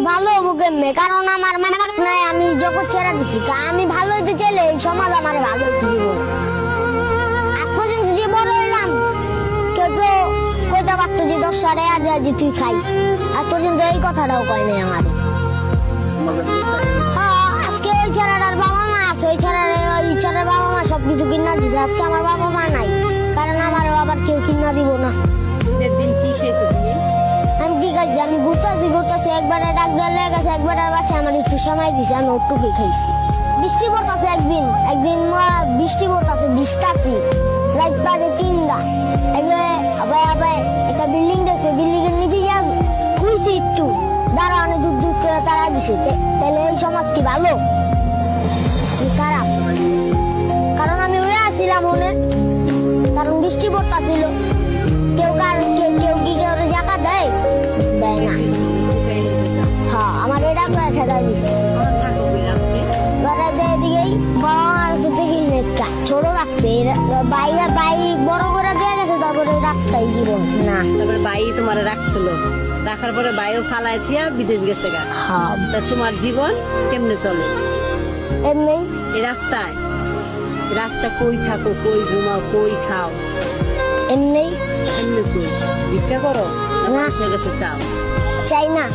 ভালো হবো কেমনে? কারণ আমার মানে নাই, আমি জগৎ ছেড়ে দিছি। আমি ভালো হইতে চাইলে এই সমাজ আমার ভালো হইতে দিব না। আজ পর্যন্ত যে বড় হইলাম, কেউ তো কইতে পারতো যে 10 টাকা আজি তুই খাইস। আজ পর্যন্ত এই কথাটাও কয় নাই আমার। হ্যাঁ, আজকে ওই ছেলেটার বাবা মা আছে, ওই ছেলের বাবা মা সবকিছু কিনা দিছে। আজকে আমার বাবা মা নাই, কারণ আমার আবার কেউ কিনা দিব না। আমি ঠিক আছে, আমি ঘুরতেছি একবারে ডাক দেওয়া লেগে গেছে, একবারে বাসে আমার একটু সময় দিছে, আমি ওটুকু খাইছি। বৃষ্টি পড়তেছে একদিন বৃষ্টি পড়তেছে, ভিজতাছি। রাত বাজে 3টা। আবার একটা বিল্ডিং দেখছে, বিল্ডিং এর নিচে যা খুঁজছি একটু দাঁড়া, অনেক দূর করে তারা দিছে। তাহলে এই সমাজ কি ভালো খারাপ? কারণ আমি ওই আসছিলাম মনে, কারণ বৃষ্টি পড়তেছিল। কেউ কি কেউ জায়গা দেয় না। হ্যাঁ, আমার এটা খেলা দিছে। এদিকেই ছোট লাগছে, বাইক বড় করে দেওয়া গেছে, তারপরে রাস্তায় জীবন না। তারপরে বাই তোমার রাখছিল, রাখার পরে বাইও ফালাইছি বিদেশ গেছে গা। হ্যাঁ, তা তোমার জীবন কেমনে চলে এমনি এই রাস্তা কই থাকো, কই ঘুমাও, কই খাও? এমনি এমনি কই ভিক্ষা করো না না। মানুষের কাছে চাও? চাই না।